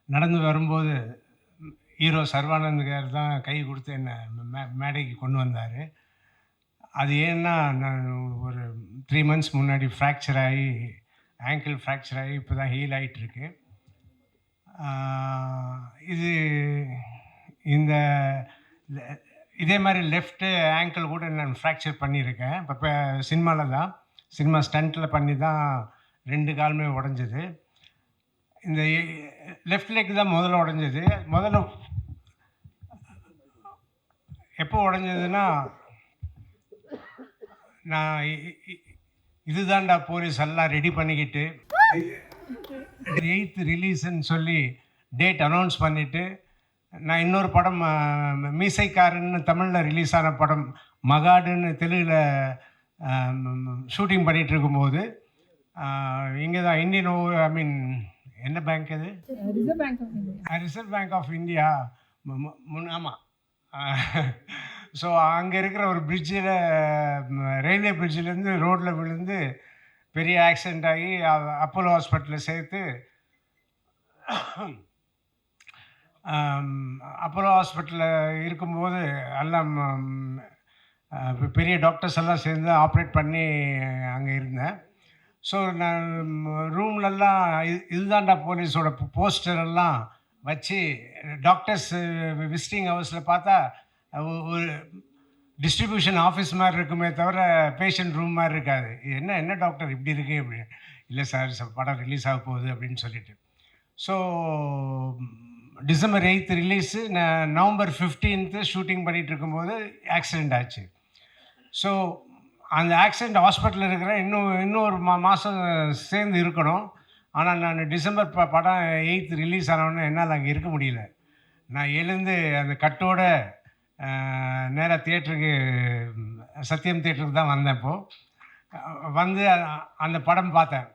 நடந்து வரும்போது hero Sarvanand car தான் கை கொடுத்து என்ன மேடைக்கு கொண்டு வந்தார். அது ஏன்னா நான் ஒரு 3 மந்த்ஸ் முன்னாடி ஃப்ராக்சர் ஆகி ஆங்கிள் ஃப்ராக்சர் ஆகி இப்போ தான் ஹீல் ஆகிட்டுருக்கு. இது இந்த இதே மாதிரி லெஃப்ட்டு ஆங்கிள் கூட நான் ஃப்ராக்சர் பண்ணியிருக்கேன். இப்போ சினிமாவில் தான் சினிமா ஸ்டண்ட்டில் பண்ணி தான் 2 காலுமே உடஞ்சது. இந்த லெஃப்ட் லெக் தான் முதல்ல உடஞ்சது. முதல்ல எப்போ உடஞ்சதுன்னா, நான் இதுதான்டா போலீஸ் எல்லாம் ரெடி பண்ணிக்கிட்டு 8th ரிலீஸ்ன்னு சொல்லி டேட் அனௌன்ஸ் பண்ணிவிட்டு, நான் இன்னொரு படம் மீசைக்காரன்னு தமிழில் ரிலீஸ் ஆன படம் மகாடுன்னு தெலுங்கில் ஷூட்டிங் பண்ணிகிட்டு இருக்கும்போது, இங்கே தான் இந்தியன் ஐ மீன் என்ன பேங்க் அது? Reserve bank of India. ஆமாம். ஸோ அங்கே இருக்கிற ஒரு பிரிட்ஜில், ரயில்வே பிரிட்ஜிலேருந்து ரோட்டில் விழுந்து பெரிய ஆக்சிடெண்ட் ஆகி அப்போலோ ஹாஸ்பிட்டலில் சேர்த்து அப்போலோ ஹாஸ்பிட்டலில் இருக்கும்போது எல்லாம் பெரிய டாக்டர்ஸ் எல்லாம் சேர்ந்து ஆப்ரேட் பண்ணி அங்கே இருந்தேன். ஸோ நான் ரூம்லெல்லாம் இதுதான்டா போலீஸோட போஸ்டரெல்லாம் வச்சு டாக்டர்ஸ் விசிட்டிங் ஹவர்ஸில் பார்த்தா ஒரு டிஸ்ட்ரிபியூஷன் ஆஃபீஸ் மாதிரி இருக்குமே தவிர பேஷண்ட் ரூம் மாதிரி இருக்காது. என்ன டாக்டர் இப்படி இருக்கு அப்படின்னு. இல்லை சார் படம் ரிலீஸ் ஆக போகுது அப்படின்னு சொல்லிட்டு. So December 8th release, November 15th shooting பண்ணிகிட்டு இருக்கும்போது ஆக்சிடெண்ட் ஆச்சு. ஸோ அந்த ஆக்சிடெண்ட் ஹாஸ்பிட்டலில் இருக்கிற இன்னொரு மாதம் சேர்ந்து இருக்கணும். ஆனால் நான் டிசம்பர் படம் 8th ரிலீஸ் ஆனோடனே என்னால் அங்கே இருக்க முடியல. நான் எழுந்து அந்த கட்டோட நேராக தியேட்டருக்கு, சத்யம் தியேட்டருக்கு தான் வந்தேன். இப்போது வந்து அந்த படம் பார்த்தேன்,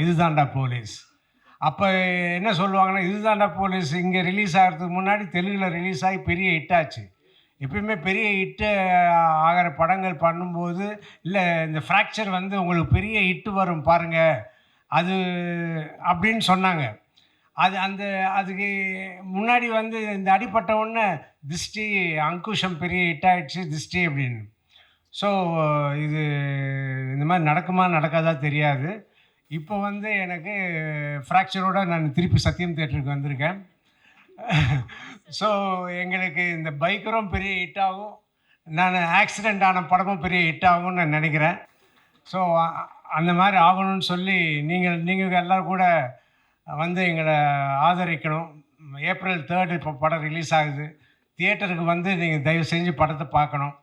இதுதான்டா போலீஸ். அப்போ என்ன சொல்லுவாங்கன்னா, இதுதான்டா போலீஸ் இங்கே ரிலீஸ் ஆகிறதுக்கு முன்னாடி தெலுங்கில் ரிலீஸ் ஆகி பெரிய ஹிட்டாச்சு. எப்பயுமே பெரிய ஹிட்டு ஆகிற படங்கள் பண்ணும்போது, இல்லை இந்த ஃப்ராக்சர் வந்து உங்களுக்கு பெரிய ஹிட்டு வரும் பாருங்கள் அது அப்படின்னு சொன்னாங்க. அதுக்கு முன்னாடி வந்து இந்த அடிப்பட்ட உடனே திஷ்டி, அங்குஷம் பெரிய ஹிட் ஆகிடுச்சு திஷ்டி அப்படின்னு. ஸோ இது இந்த மாதிரி நடக்குமா நடக்காதா தெரியாது. இப்போ வந்து எனக்கு ஃப்ராக்சரோடு நான் திருப்பி சத்யம் தியேட்டருக்கு வந்திருக்கேன். ஸோ எங்களுக்கு இந்த பைக்கரும் பெரிய ஹிட் ஆகும், நான் ஆக்சிடெண்ட் ஆன படமும் பெரிய ஹிட் ஆகும்னு நான் நினைக்கிறேன். ஸோ அந்த மாதிரி ஆகணும்னு சொல்லி நீங்கள் எல்லோரும் கூட வந்து எங்களை ஆதரிக்கணும். ஏப்ரல் 3 இப்போ படம் ரிலீஸ் ஆகுது. தியேட்டருக்கு வந்து நீங்கள் தயவு செஞ்சு படத்தை பார்க்கணும்.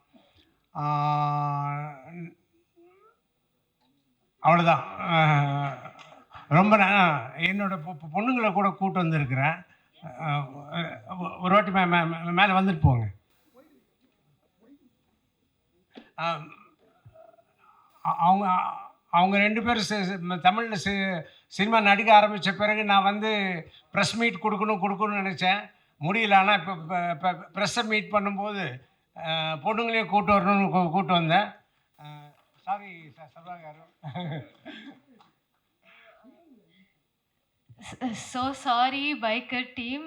அவ்வளோதான். ரொம்ப என்னோட பொண்ணுங்களை கூட கூப்பிட்டு வந்திருக்கிறேன். ஒரு வாட்டி மேலே வந்துட்டு போங்க. அவங்க 2 பேரும் தமிழில் சினிமா நடிக்க ஆரம்பித்த பிறகு நான் வந்து ப்ரெஸ் மீட் கொடுக்கணும்னு நினச்சேன், முடியல. ஆனால் இப்போ ப்ரெஸ்ஸை மீட் பண்ணும்போது பொண்ணுங்களையும் கூப்பிட்டு வந்தேன். Sorry Sarva car. So sorry biker team,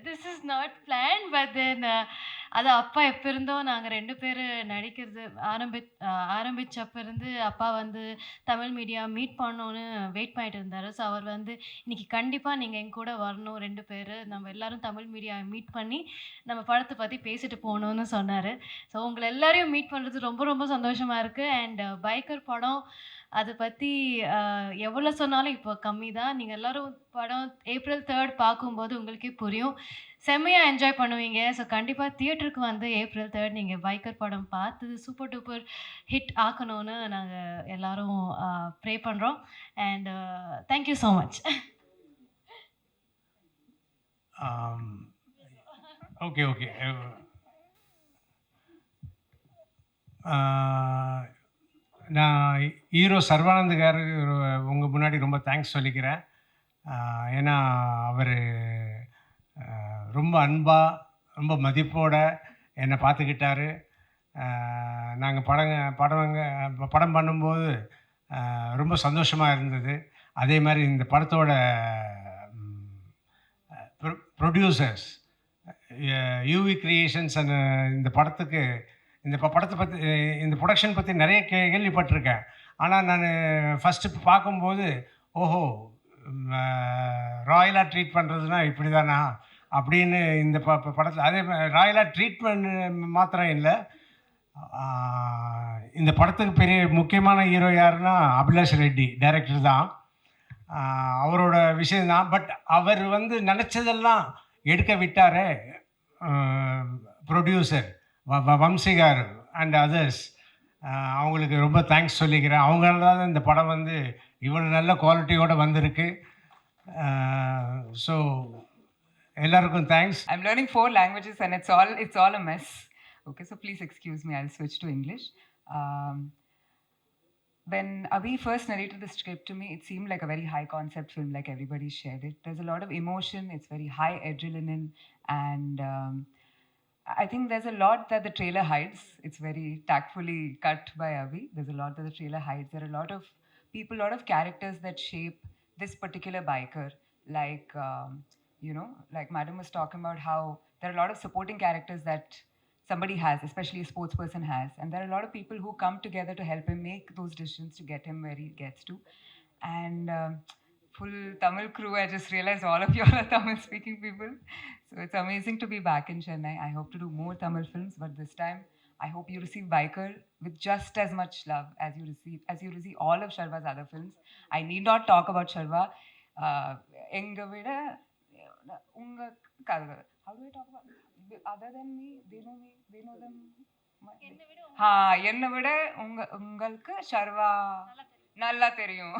this is not planned, but then அது அப்பா எப்போ இருந்தோ நாங்கள் 2 பேர் நடிக்கிறது ஆரம்பிச்சப்ப இருந்து அப்பா வந்து தமிழ் மீடியா மீட் பண்ணோன்னு வெயிட் பண்ணிட்டு இருந்தார். ஸோ அவர் வந்து இன்னைக்கு கண்டிப்பாக நீங்கள் எங்க கூட வரணும், 2 பேர் நம்ம எல்லாரும் தமிழ் மீடியா மீட் பண்ணி நம்ம படத்தை பற்றி பேசிட்டு போகணுன்னு சொன்னார். ஸோ உங்களை எல்லாரையும் மீட் பண்ணுறது ரொம்ப ரொம்ப சந்தோஷமாக இருக்குது. அண்ட் பைக்கர் படம் அதை பற்றி எவ்வளோ சொன்னாலும் இப்போ கம்மி தான். நீங்கள் எல்லோரும் படம் ஏப்ரல் 3 பார்க்கும்போது உங்களுக்கே புரியும், செம்மையாக என்ஜாய் பண்ணுவீங்க. ஸோ கண்டிப்பாக தியேட்டருக்கு வந்து ஏப்ரல் 3 நீங்கள் பைக்கர் படம் பார்த்து சூப்பர் டூப்பர் ஹிட் ஆக்கணும்னு நாங்கள் எல்லோரும் ப்ரே பண்ணுறோம். And thank you so much. Okay okay. நான் ஹீரோ சர்வானந்த் காரு உங்கள் முன்னாடி ரொம்ப தேங்க்ஸ் சொல்லிக்கிறேன். ஏன்னா அவர் ரொம்ப அன்பாக ரொம்ப மதிப்போடு என்னை பார்த்துக்கிட்டாரு. நாங்கள் படம் பண்ணும்போது ரொம்ப சந்தோஷமாக இருந்தது. அதே மாதிரி இந்த படத்தோட ப்ரொடியூசர்ஸ் யூவி கிரியேஷன்ஸ் அண்ட் இந்த படத்துக்கு படத்தை பற்றி இந்த ப்ரொடக்ஷன் பற்றி நிறைய கேள்விப்பட்டிருக்கேன். ஆனால் நான் ஃபஸ்ட்டு பார்க்கும்போது ஓஹோ ராயலாக ட்ரீட் பண்ணுறதுனா இப்படி தானா அப்படின்னு இந்த படத்தில் அதே ராயலாக ட்ரீட்மெண்ட் மாத்திரம் இல்லை. இந்த படத்துக்கு பெரிய முக்கியமான ஹீரோ யாருன்னா அபிலாஷ் ரெட்டி டைரக்டர் தான். அவரோட விஷயந்தான். பட் அவர் வந்து நினச்சதெல்லாம் எடுக்க விட்டார் ப்ரொடியூசர் வம்சிகார் அண்ட் அதர்ஸ். அவங்களுக்கு ரொம்ப தேங்க்ஸ் சொல்லிக்கிறேன். அவங்களால இந்த படம் வந்து இவ்வளோ நல்ல குவாலிட்டியோடு வந்திருக்கு. ஸோ எல்லாருக்கும் thanks. I'm learning 4 languages and it's all a mess. Okay, so please excuse me. I'll switch to English. When Avi first narrated the script to me, it seemed like a very high concept film, like everybody shared it. There's a lot of emotion. It's very high adrenaline, and I think there's a lot that the trailer hides. It's very tactfully cut by Avi. There's a lot that the trailer hides. There are a lot of people, a lot of characters that shape this particular biker. Like, like Madam was talking about how there are a lot of supporting characters that somebody has, especially a sports person has. And there are a lot of people who come together to help him make those decisions to get him where he gets to. And full Tamil crew, I just realized all of you are Tamil speaking people. So it's amazing to be back in Chennai. I hope to do more Tamil films, but this time I hope you receive Biker with just as much love as you receive all of Sharva's other films. I need not talk about Sharva. Enga vida unga kaduga. How do I talk about other than me? They know them. என்னை விட உங்களுக்கு ஷர்வா நல்லா தெரியும்.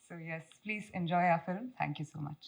So yes, please enjoy our film. Thank you so much.